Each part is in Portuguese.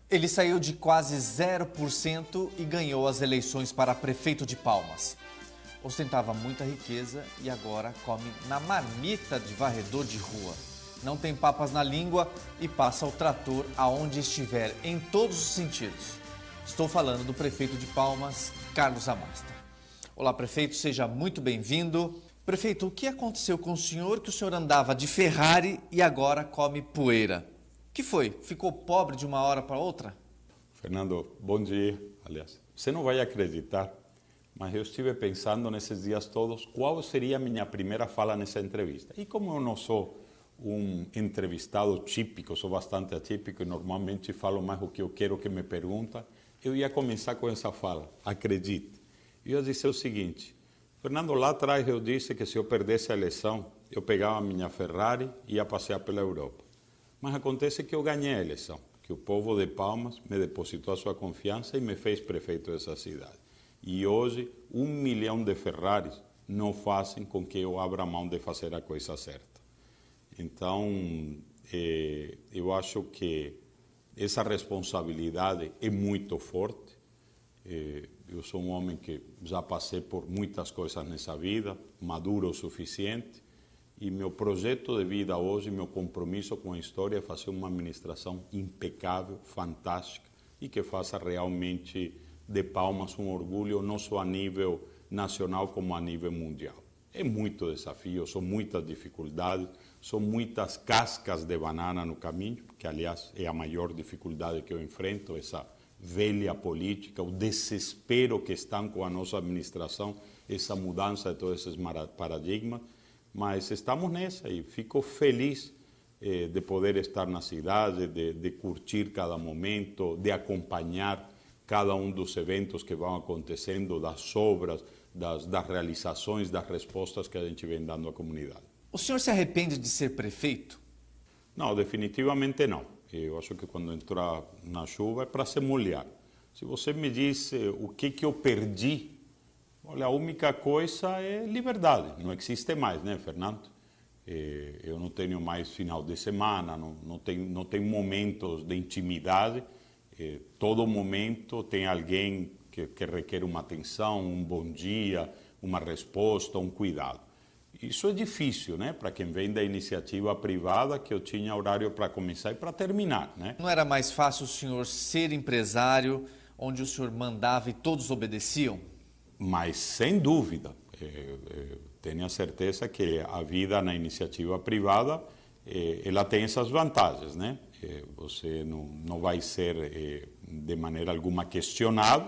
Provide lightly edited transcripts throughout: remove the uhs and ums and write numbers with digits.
Ele saiu de quase 0% e ganhou as eleições para prefeito de Palmas. Ostentava muita riqueza e agora come na marmita de varredor de rua. Não tem papas na língua e passa o trator aonde estiver, em todos os sentidos. Estou falando do prefeito de Palmas, Carlos Amasta. Olá, prefeito, seja muito bem-vindo. Prefeito, o que aconteceu com o senhor que o senhor andava de Ferrari e agora come poeira? O que foi? Ficou pobre de uma hora para outra? Fernando, bom dia. Aliás, você não vai acreditar, mas eu estive pensando nesses dias todos qual seria a minha primeira fala nessa entrevista. E como eu não sou um entrevistado típico, sou bastante atípico e normalmente falo mais o que eu quero que me perguntam, eu ia começar com essa fala, acredite. Eu ia dizer o seguinte: Fernando, lá atrás eu disse que se eu perdesse a eleição, eu pegava a minha Ferrari e ia passear pela Europa. Mas acontece que eu ganhei a eleição, que o povo de Palmas me depositou a sua confiança e me fez prefeito dessa cidade. E hoje, 1 milhão de Ferraris não fazem com que eu abra mão de fazer a coisa certa. Então, eu acho que essa responsabilidade é muito forte. Eu sou um homem que já passei por muitas coisas nessa vida, maduro o suficiente, e meu projeto de vida hoje, meu compromisso com a história é fazer uma administração impecável, fantástica, e que faça realmente de Palmas um orgulho, não só a nível nacional, como a nível mundial. É muito desafio, são muitas dificuldades, são muitas cascas de banana no caminho, que aliás é a maior dificuldade que eu enfrento, essa velha política, o desespero que estão com a nossa administração, essa mudança de todos esses paradigmas, mas estamos nessa e fico feliz de poder estar na cidade, de curtir cada momento, de acompanhar cada um dos eventos que vão acontecendo, das obras, das realizações, das respostas que a gente vem dando à comunidade. O senhor se arrepende de ser prefeito? Não, definitivamente não. Eu acho que quando entrar na chuva é para se molhar. Se você me diz o que eu perdi, olha, a única coisa é liberdade. Não existe mais, né, Fernando? Eu não tenho mais final de semana, não tenho momentos de intimidade. Todo momento tem alguém que requer uma atenção, um bom dia, uma resposta, um cuidado. Isso é difícil, né? Para quem vem da iniciativa privada, que eu tinha horário para começar e para terminar, né? Não era mais fácil o senhor ser empresário, onde o senhor mandava e todos obedeciam? Mas, sem dúvida, tenho a certeza que a vida na iniciativa privada, ela tem essas vantagens, né? Você não vai ser, de maneira alguma, questionado,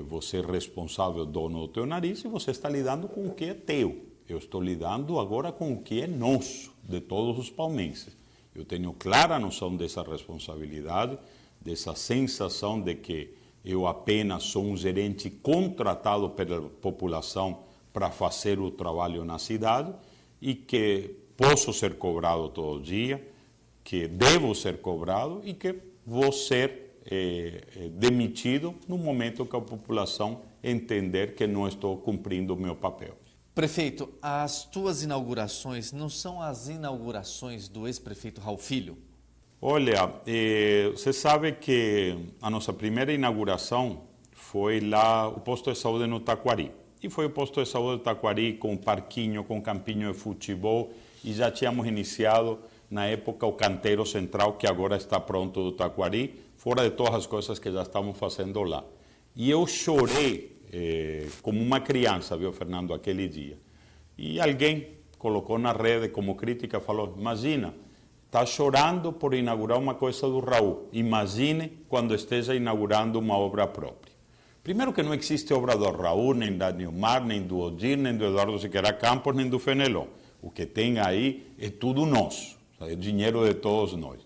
você é responsável, dono do teu nariz, e você está lidando com o que é teu. Eu estou lidando agora com o que é nosso, de todos os palmenses. Eu tenho clara noção dessa responsabilidade, dessa sensação de que eu apenas sou um gerente contratado pela população para fazer o trabalho na cidade e que posso ser cobrado todo dia, que devo ser cobrado e que vou ser demitido no momento que a população entender que não estou cumprindo o meu papel. Prefeito, as tuas inaugurações não são as inaugurações do ex-prefeito Raul Filho? Olha, você sabe que a nossa primeira inauguração foi lá o posto de saúde no Taquari. E foi o posto de saúde do Taquari com parquinho, com campinho de futebol, e já tínhamos iniciado na época o canteiro central, que agora está pronto do Taquari, fora de todas as coisas que já estamos fazendo lá. E eu chorei como uma criança, viu, Fernando, aquele dia. E alguém colocou na rede como crítica, falou: imagina, está chorando por inaugurar uma coisa do Raul, imagine quando esteja inaugurando uma obra própria. Primeiro que não existe obra do Raul, nem da Nilmar, nem do Odir, nem do Eduardo Siqueira Campos, nem do Fenelon. O que tem aí é tudo nosso, é dinheiro de todos nós.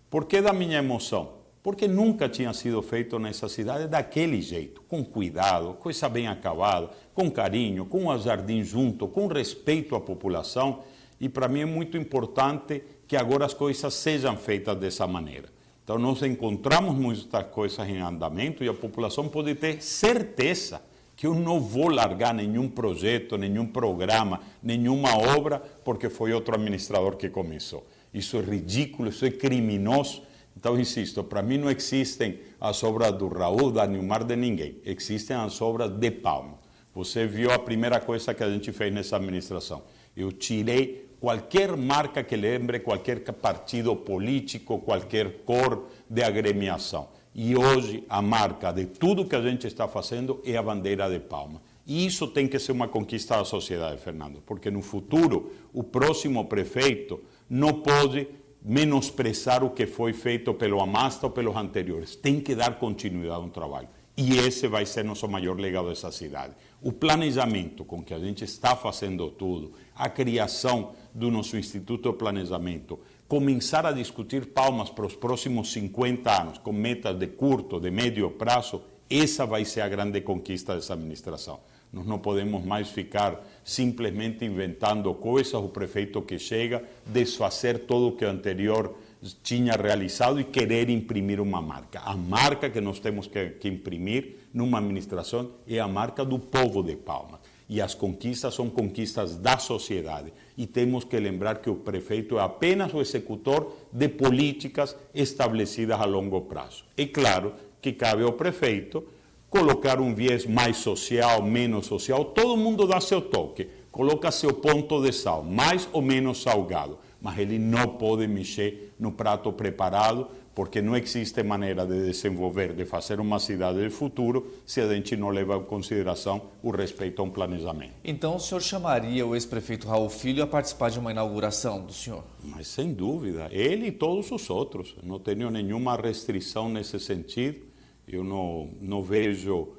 Por que da minha emoção? Porque nunca tinha sido feito nessa cidade daquele jeito, com cuidado, coisa bem acabada, com carinho, com o jardim junto, com respeito à população. E para mim é muito importante que agora as coisas sejam feitas dessa maneira. Então nós encontramos muitas coisas em andamento e a população pode ter certeza que eu não vou largar nenhum projeto, nenhum programa, nenhuma obra porque foi outro administrador que começou. Isso é ridículo, isso é criminoso. Então, insisto, para mim não existem as obras do Raul, da Nilmar, de ninguém. Existem as obras de Palma. Você viu a primeira coisa que a gente fez nessa administração. Eu tirei qualquer marca que lembre qualquer partido político, qualquer cor de agremiação. E hoje a marca de tudo que a gente está fazendo é a bandeira de Palma. E isso tem que ser uma conquista da sociedade, Fernando, porque no futuro o próximo prefeito não pode menosprezar o que foi feito pelo Amasta ou pelos anteriores. Tem que dar continuidade ao trabalho. E esse vai ser nosso maior legado dessa cidade. O planejamento com que a gente está fazendo tudo, a criação do nosso Instituto de Planejamento, começar a discutir Palmas para os próximos 50 anos, com metas de curto, de médio prazo, essa vai ser a grande conquista dessa administração. Nós não podemos mais ficar simplesmente inventando coisas, o prefeito que chega, desfazer tudo o que o anterior tinha realizado e querer imprimir uma marca. A marca que nós temos que imprimir numa administração é a marca do povo de Palmas. E as conquistas são conquistas da sociedade. E temos que lembrar que o prefeito é apenas o executor de políticas estabelecidas a longo prazo. É claro que cabe ao prefeito colocar um viés mais social, menos social, todo mundo dá seu toque, coloca seu ponto de sal, mais ou menos salgado, mas ele não pode mexer no prato preparado, porque não existe maneira de desenvolver, de fazer uma cidade de futuro, se a gente não leva em consideração o respeito a um planejamento. Então o senhor chamaria o ex-prefeito Raul Filho a participar de uma inauguração do senhor? Mas sem dúvida, ele e todos os outros, não tenho nenhuma restrição nesse sentido. Eu não vejo,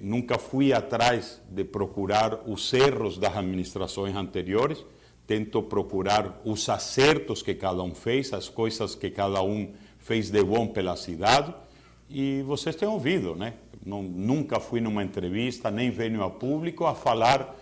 nunca fui atrás de procurar os erros das administrações anteriores, tento procurar os acertos que cada um fez, as coisas que cada um fez de bom pela cidade, e vocês têm ouvido, né? Nunca fui numa entrevista, nem venho a público a falar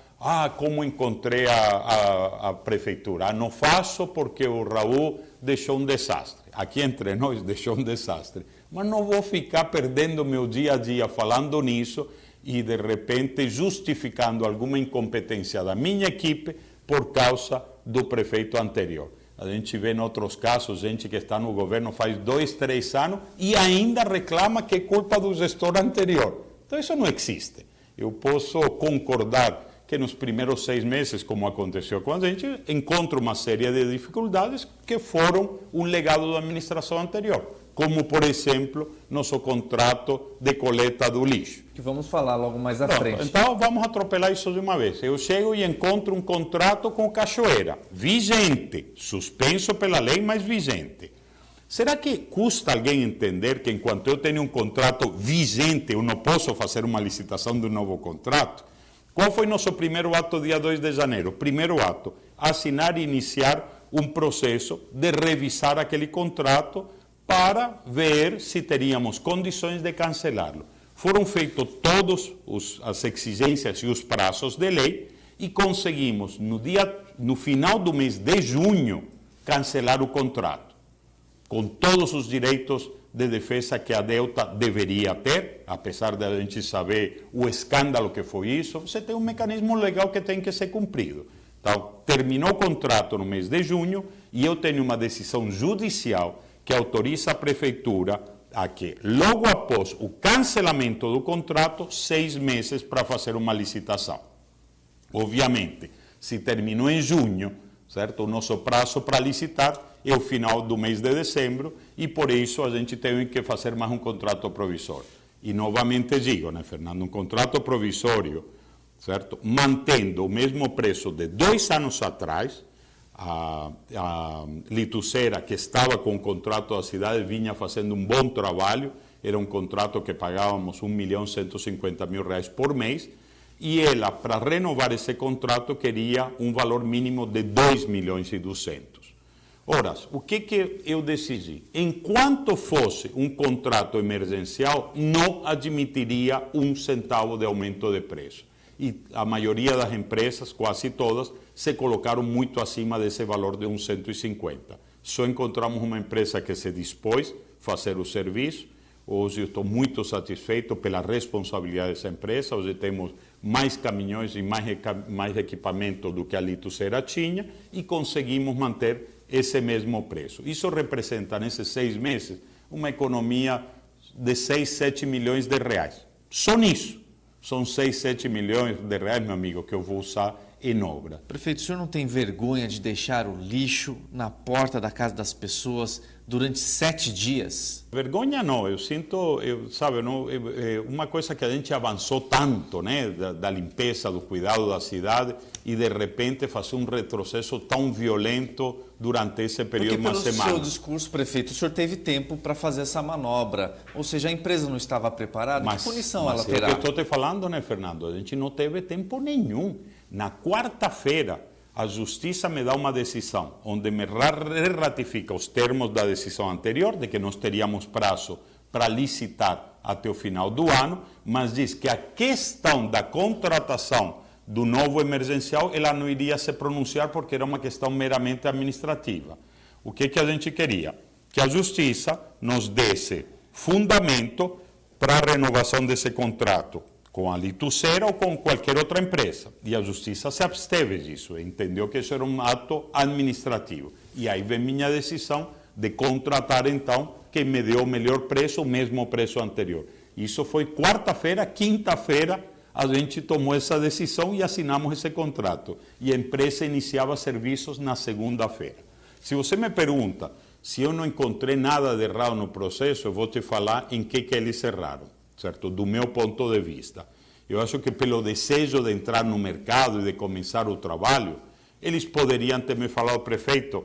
como encontrei a prefeitura. Não faço porque o Raul deixou um desastre. Aqui entre nós deixou um desastre. Mas não vou ficar perdendo meu dia a dia falando nisso e, de repente, justificando alguma incompetência da minha equipe por causa do prefeito anterior. A gente vê em outros casos gente que está no governo faz 2, 3 anos e ainda reclama que é culpa do gestor anterior. Então isso não existe. Eu posso concordar que nos primeiros 6 meses, como aconteceu com a gente, encontro uma série de dificuldades que foram um legado da administração anterior, como, por exemplo, nosso contrato de coleta do lixo. Que vamos falar logo mais à frente. Então, vamos atropelar isso de uma vez. Eu chego e encontro um contrato com Cachoeira, vigente, suspenso pela lei, mas vigente. Será que custa alguém entender que, enquanto eu tenho um contrato vigente, eu não posso fazer uma licitação de um novo contrato? Qual foi nosso primeiro ato, dia 2 de janeiro? Primeiro ato, assinar e iniciar um processo de revisar aquele contrato para ver se teríamos condições de cancelá-lo. Foram feitos todas as exigências e os prazos de lei e conseguimos, no final do mês de junho, cancelar o contrato, com todos os direitos de defesa que a Delta deveria ter, apesar de a gente saber o escândalo que foi isso. Você tem um mecanismo legal que tem que ser cumprido. Então, terminou o contrato no mês de junho e eu tenho uma decisão judicial que autoriza a prefeitura a que, logo após o cancelamento do contrato, 6 meses para fazer uma licitação. Obviamente, se terminou em junho, certo? O nosso prazo para licitar é o final do mês de dezembro e, por isso, a gente tem que fazer mais um contrato provisório. E, novamente digo, né, Fernando, um contrato provisório, certo? Mantendo o mesmo preço de 2 anos atrás. A Lituceira, que estava com o contrato da cidade, vinha fazendo um bom trabalho, era um contrato que pagávamos R$1.150.000 por mês, e ela, para renovar esse contrato, queria um valor mínimo de R$2.200.000. Ora, o que eu decidi? Enquanto fosse um contrato emergencial, não admitiria 1 centavo de aumento de preço. E a maioria das empresas, quase todas, se colocaram muito acima desse valor de 150. Só encontramos uma empresa que se dispôs a fazer o serviço. Hoje eu estou muito satisfeito pela responsabilidade dessa empresa. Hoje temos mais caminhões e mais equipamento do que a Lituceira tinha e conseguimos manter esse mesmo preço. Isso representa, nesses 6 meses, uma economia de 6, 7 milhões de reais. Só nisso. São 6, 7 milhões de reais, meu amigo, que eu vou usar em obra. Prefeito, o senhor não tem vergonha de deixar o lixo na porta da casa das pessoas durante 7 dias? Vergonha não, eu sinto, sabe, não, uma coisa que a gente avançou tanto, né, da limpeza, do cuidado da cidade, e de repente fazer um retrocesso tão violento durante esse período, uma semana. Porque pelo seu discurso, prefeito, o senhor teve tempo para fazer essa manobra, ou seja, a empresa não estava preparada, que punição ela terá? É o que eu estou te falando, né, Fernando? A gente não teve tempo nenhum. Na quarta-feira, a Justiça me dá uma decisão, onde me ratifica os termos da decisão anterior, de que nós teríamos prazo para licitar até o final do ano, mas diz que a questão da contratação do novo emergencial, ela não iria se pronunciar porque era uma questão meramente administrativa. O que a gente queria? Que a Justiça nos desse fundamento para a renovação desse contrato com a Litucera ou com qualquer outra empresa. E a Justiça se absteve disso, entendeu que isso era um ato administrativo. E aí vem minha decisão de contratar, então, quem me deu o melhor preço, o mesmo preço anterior. Isso foi quarta-feira, quinta-feira, a gente tomou essa decisão e assinamos esse contrato. E a empresa iniciava serviços na segunda-feira. Se você me pergunta se eu não encontrei nada de errado no processo, eu vou te falar em que eles erraram. Certo? Do meu ponto de vista. Eu acho que pelo desejo de entrar no mercado e de começar o trabalho, eles poderiam ter me falado, prefeito,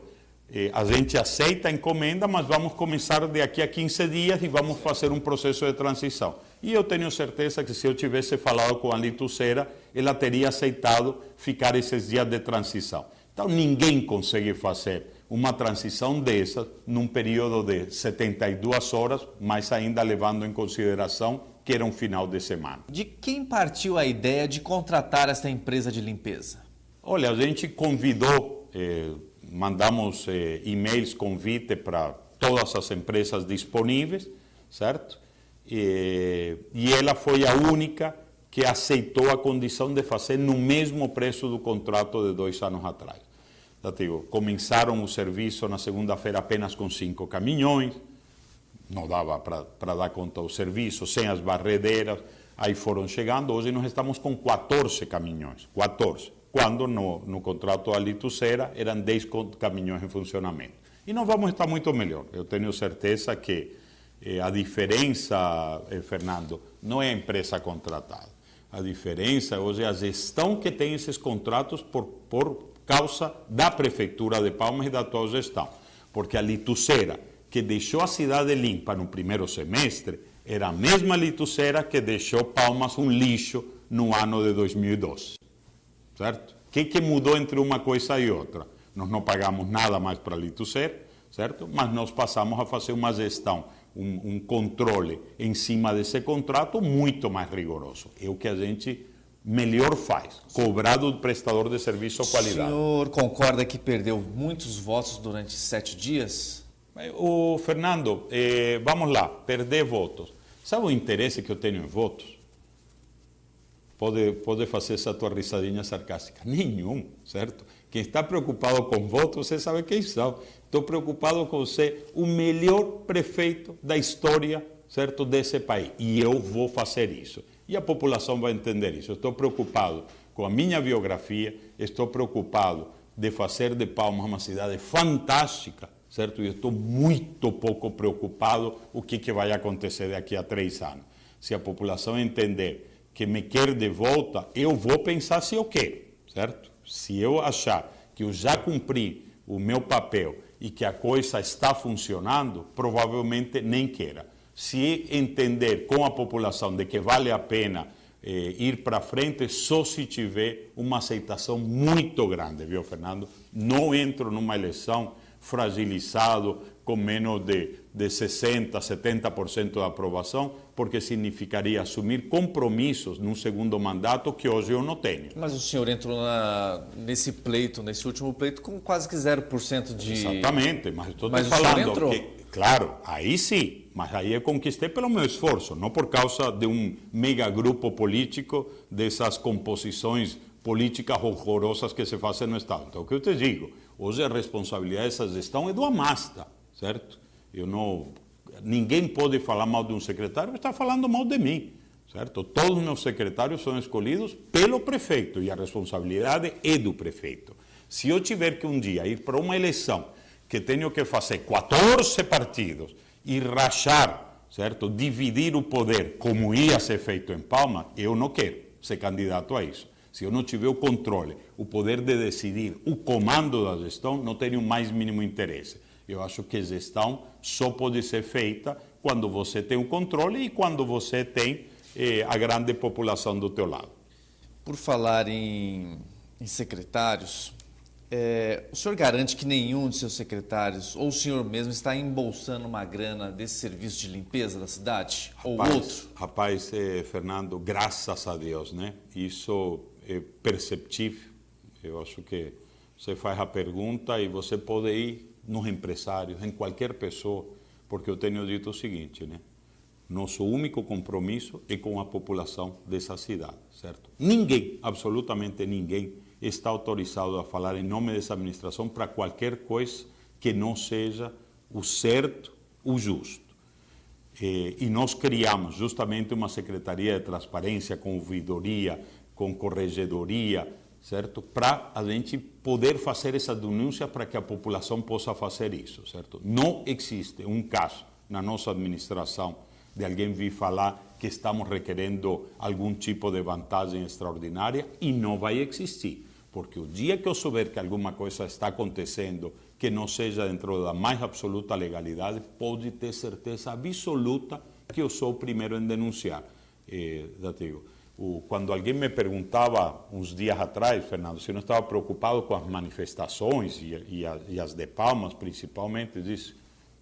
a gente aceita a encomenda, mas vamos começar daqui a 15 dias e vamos fazer um processo de transição. E eu tenho certeza que se eu tivesse falado com a Litucera, ela teria aceitado ficar esses dias de transição. Então ninguém consegue fazer uma transição dessa num período de 72 horas, mas ainda levando em consideração que era um final de semana. De quem partiu a ideia de contratar esta empresa de limpeza? Olha, a gente convidou, mandamos e-mails, convite para todas as empresas disponíveis, certo? E ela foi a única que aceitou a condição de fazer no mesmo preço do contrato de 2 anos atrás. Começaram o serviço na segunda-feira apenas com 5 caminhões, não dava para dar conta do serviço, sem as barredeiras, aí foram chegando, hoje nós estamos com 14 caminhões, 14, quando no contrato da Litucera eram 10 caminhões em funcionamento. E nós vamos estar muito melhor, eu tenho certeza que a diferença, Fernando, não é a empresa contratada, a diferença hoje é a gestão que tem esses contratos por causa da Prefeitura de Palmas e da atual gestão. Porque a Litucera, que deixou a cidade limpa no primeiro semestre, era a mesma Litucera que deixou Palmas um lixo no ano de 2012. Certo? O que mudou entre uma coisa e outra? Nós não pagamos nada mais para a Litucera, certo? Mas nós passamos a fazer uma gestão, um controle em cima desse contrato muito mais rigoroso. É o que a gente melhor faz, cobrar do prestador de serviço a qualidade. O senhor concorda que perdeu muitos votos durante 7 dias? O Fernando, vamos lá, perder votos. Sabe o interesse que eu tenho em votos? Pode fazer essa tua risadinha sarcástica. Nenhum, certo? Quem está preocupado com votos, você sabe quem são. Estou preocupado com ser o melhor prefeito da história, certo, desse país. E eu vou fazer isso. E a população vai entender isso. Eu estou preocupado com a minha biografia, estou preocupado de fazer de Palmas uma cidade fantástica, certo? E estou muito pouco preocupado o que vai acontecer daqui a 3 anos. Se a população entender que me quer de volta, eu vou pensar se eu quero, certo? Se eu achar que eu já cumpri o meu papel e que a coisa está funcionando, provavelmente nem queira. Se entender com a população de que vale a pena ir para frente, só se tiver uma aceitação muito grande, viu, Fernando? Não entro numa eleição fragilizado, com menos de 60%, 70% da aprovação, porque significaria assumir compromissos num segundo mandato que hoje eu não tenho. Mas o senhor entrou nesse pleito, nesse último pleito, com quase que 0% de... Exatamente, mas estou te falando que, claro, aí sim, mas aí eu conquistei pelo meu esforço, não por causa de um mega grupo político, dessas composições políticas horrorosas que se fazem no Estado. Então, o que eu te digo, Hoje a responsabilidade dessa gestão é do Amasta, certo? Ninguém pode falar mal de um secretário, está falando mal de mim, certo? Todos os meus secretários são escolhidos pelo prefeito e a responsabilidade é do prefeito. Se eu tiver que um dia ir para uma eleição que tenho que fazer 14 partidos e rachar, certo? Dividir o poder como ia ser feito em Palma, eu não quero ser candidato a isso. Se eu não tiver o controle, o poder de decidir, o comando da gestão, não tenho mais mínimo interesse. Eu acho que gestão só pode ser feita quando você tem o controle e quando você tem a grande população do teu lado. Por falar em secretários, o senhor garante que nenhum de seus secretários, ou o senhor mesmo, está embolsando uma grana desse serviço de limpeza da cidade? Ou outro? Rapaz, Fernando, graças a Deus, né? Isso é perceptível. Eu acho que você faz a pergunta e você pode ir nos empresários, em qualquer pessoa, porque eu tenho dito o seguinte, né? Nosso único compromisso é com a população dessa cidade, certo? Ninguém, absolutamente ninguém, está autorizado a falar em nome dessa administração para qualquer coisa que não seja o certo, o justo. E nós criamos justamente uma Secretaria de Transparência, com ouvidoria, com corregedoria, certo? Para a gente poder fazer essa denúncia para que a população possa fazer isso, certo? Não existe um caso na nossa administração de alguém vir falar que estamos requerendo algum tipo de vantagem extraordinária e não vai existir. Porque o dia que eu souber que alguma coisa está acontecendo que não seja dentro da mais absoluta legalidade, pode ter certeza absoluta que eu sou o primeiro em denunciar. Quando alguém me perguntava uns dias atrás, Fernando, se eu não estava preocupado com as manifestações e as de Palmas principalmente, eu disse,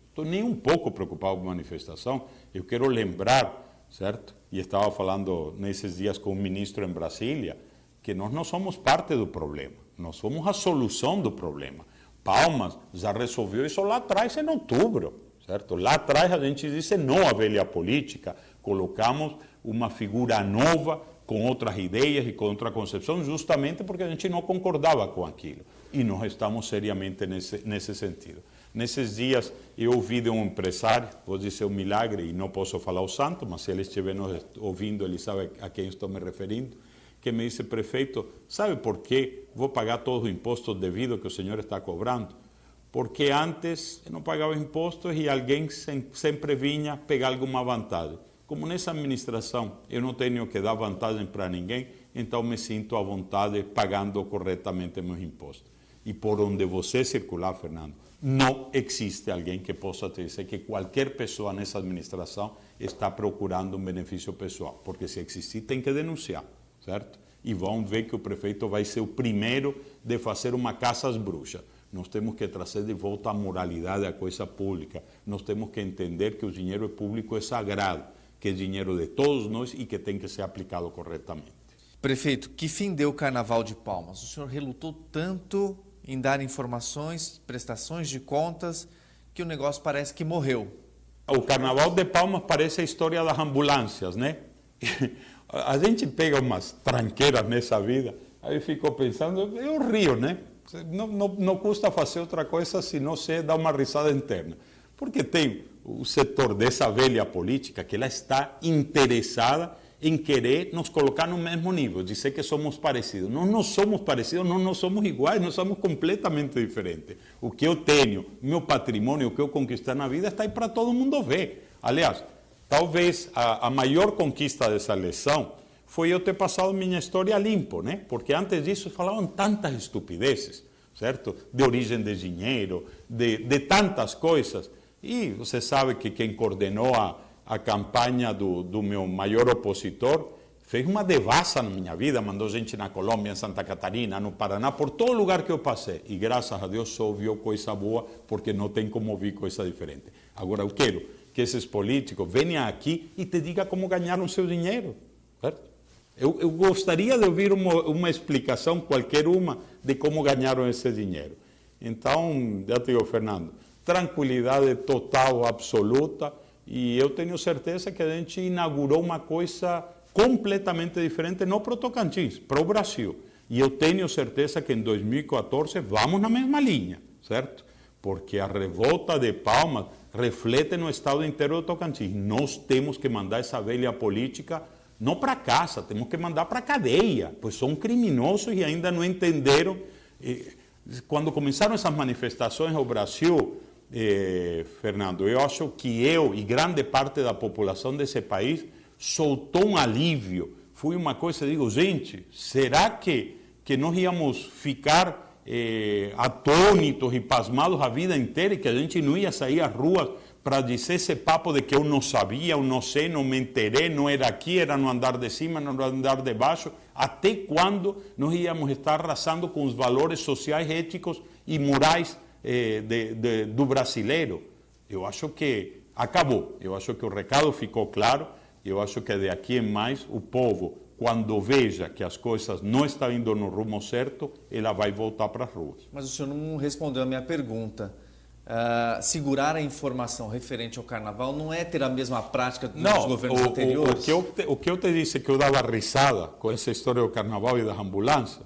estou nem um pouco preocupado com manifestação, eu quero lembrar, certo? E estava falando nesses dias com o ministro em Brasília, que nós não somos parte do problema, nós somos a solução do problema. Palmas já resolveu isso lá atrás, em outubro, certo? Lá atrás a gente disse não à velha política, colocamos uma figura nova, com outras ideias e com outra concepção, justamente porque a gente não concordava com aquilo. E nós estamos seriamente nesse sentido. Nesses dias eu ouvi de um empresário, vou dizer um milagre e não posso falar o santo, mas se ele estiver nos ouvindo, ele sabe a quem estou me referindo, que me disse, prefeito, sabe por que vou pagar todos os impostos devidos que o senhor está cobrando? Porque antes eu não pagava impostos e alguém sempre vinha pegar alguma vantagem. Como nessa administração eu não tenho que dar vantagem para ninguém, então me sinto à vontade pagando corretamente meus impostos. E por onde você circular, Fernando, não existe alguém que possa te dizer que qualquer pessoa nessa administração está procurando um benefício pessoal. Porque se existir, tem que denunciar, certo? E vão ver que o prefeito vai ser o primeiro de fazer uma caça às bruxas. Nós temos que trazer de volta a moralidade à coisa pública. Nós temos que entender que o dinheiro público é sagrado, que é dinheiro de todos nós e que tem que ser aplicado corretamente. Prefeito, que fim deu o Carnaval de Palmas? O senhor relutou tanto em dar informações, prestações de contas, que o negócio parece que morreu. O Carnaval de Palmas parece a história das ambulâncias, né? A gente pega umas tranqueiras nessa vida, aí ficou pensando, eu rio, né? Não custa fazer outra coisa se não se dar uma risada interna. Porque tem o setor dessa velha política que ela está interessada em querer nos colocar no mesmo nível, dizer que somos parecidos. Nós não somos parecidos, nós não somos iguais, nós somos completamente diferentes. O que eu tenho, meu patrimônio, o que eu conquistar na vida está aí para todo mundo ver. Aliás, talvez a maior conquista dessa eleição foi eu ter passado minha história limpo, né? Porque antes disso falavam tantas estupidezes, certo? De origem de dinheiro, de tantas coisas. E você sabe que quem coordenou a campanha do meu maior opositor fez uma devassa na minha vida, mandou gente na Colômbia, em Santa Catarina, no Paraná, por todo lugar que eu passei. E graças a Deus só ouviu coisa boa, porque não tem como ouvir coisa diferente. Agora eu quero que esses políticos venham aqui e te digam como ganharam seu dinheiro, certo? Eu gostaria de ouvir uma explicação, qualquer uma, de como ganharam esse dinheiro. Então, já te digo, Fernando, tranquilidade total, absoluta, e eu tenho certeza que a gente inaugurou uma coisa completamente diferente, não para o Tocantins, para o Brasil. E eu tenho certeza que em 2014 vamos na mesma linha, certo? Porque a revolta de Palmas reflete no estado inteiro do Tocantins. Nós temos que mandar essa velha política não para casa, temos que mandar para a cadeia, pois são criminosos e ainda não entenderam. Quando começaram essas manifestações no Brasil, Fernando, eu acho que eu e grande parte da população desse país soltou um alívio. Foi uma coisa, digo, gente, será que nós íamos ficar atônitos e pasmados a vida inteira e que a gente não ia sair às ruas para dizer esse papo de que eu não sabia, eu não sei, não me enterei, não era aqui, era no andar de cima, no andar de baixo? Até quando nós íamos estar arrasando com os valores sociais, éticos e morais do brasileiro? Eu acho que acabou, eu acho que o recado ficou claro, eu acho que de aqui em mais o povo, quando veja que as coisas não estão indo no rumo certo, ela vai voltar para as ruas. Mas o senhor não respondeu a minha pergunta. Segurar a informação referente ao carnaval não é ter a mesma prática dos governos anteriores? O que eu te disse que eu dava risada com essa história do carnaval e das ambulâncias,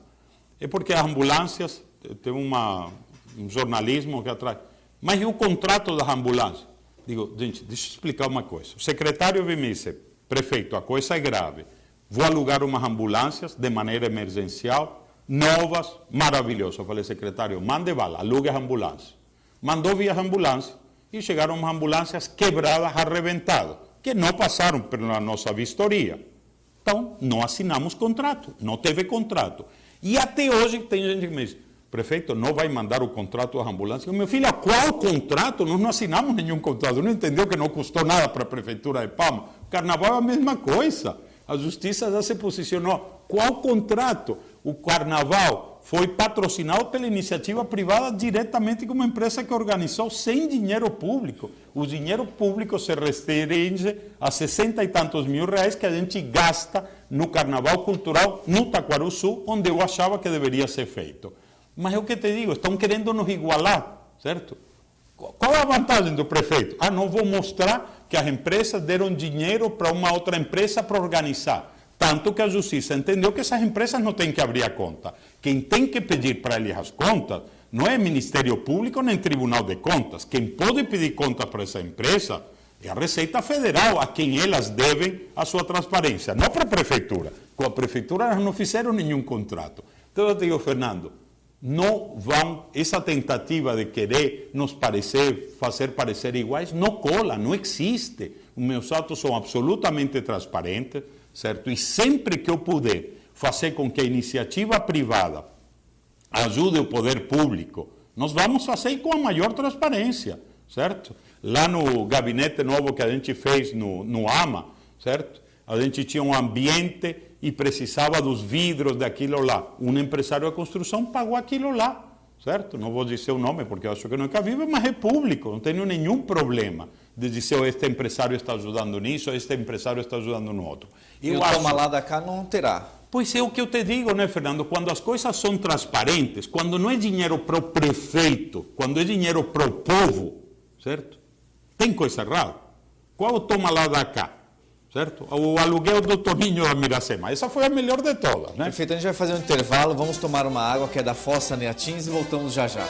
é porque as ambulâncias, tem um jornalismo que atrás, mas e o contrato das ambulâncias? Digo, gente, deixa eu explicar uma coisa. O secretário me disse, prefeito, a coisa é grave, vou alugar umas ambulâncias de maneira emergencial, novas, maravilhosas. Eu falei, secretário, mande bala, alugue as ambulâncias. Mandou via ambulância e chegaram umas ambulâncias quebradas, arrebentadas, que não passaram pela nossa vistoria. Então, não assinamos contrato, não teve contrato. E até hoje tem gente que me diz, prefeito, não vai mandar o contrato das ambulâncias? Meu filho, qual contrato? Nós não assinamos nenhum contrato, não entendeu que não custou nada para a Prefeitura de Palmas? O carnaval é a mesma coisa. A Justiça já se posicionou. Qual contrato? O carnaval foi patrocinado pela iniciativa privada diretamente com uma empresa que organizou sem dinheiro público. O dinheiro público se restringe a 60 e tantos mil reais que a gente gasta no Carnaval Cultural no Taquarussu, onde eu achava que deveria ser feito. Mas é o que te digo, estão querendo nos igualar, certo? Qual é a vantagem do prefeito? Não vou mostrar que as empresas deram dinheiro para uma outra empresa para organizar. Tanto que a Justiça entendeu que essas empresas não têm que abrir a conta. Quem tem que pedir para eles as contas não é Ministério Público nem Tribunal de Contas. Quem pode pedir contas para essa empresa é a Receita Federal, a quem elas devem a sua transparência, não para a Prefeitura. Com a Prefeitura elas não fizeram nenhum contrato. Então eu te digo, Fernando, não vão, essa tentativa de querer nos fazer parecer iguais, não cola, não existe. Os meus atos são absolutamente transparentes, certo? E sempre que eu puder fazer com que a iniciativa privada ajude o poder público, nós vamos fazer com a maior transparência, certo? Lá no gabinete novo que a gente fez no AMA, certo? A gente tinha um ambiente e precisava dos vidros daquilo lá. Um empresário da construção pagou aquilo lá, certo? Não vou dizer o nome porque eu acho que não é cabível, mas é público, não tenho nenhum problema de dizer este empresário está ajudando nisso, este empresário está ajudando no outro. E o toma lá da cá não terá. Pois é o que eu te digo, né, Fernando? Quando as coisas são transparentes, quando não é dinheiro para o prefeito, quando é dinheiro para o povo, certo? Tem coisa errada. Qual o toma lá da cá? Certo? O aluguel do Toninho da Miracema. Essa foi a melhor de todas, né? Perfeito, a gente vai fazer um intervalo, vamos tomar uma água que é da Fossa Neatins e voltamos já já.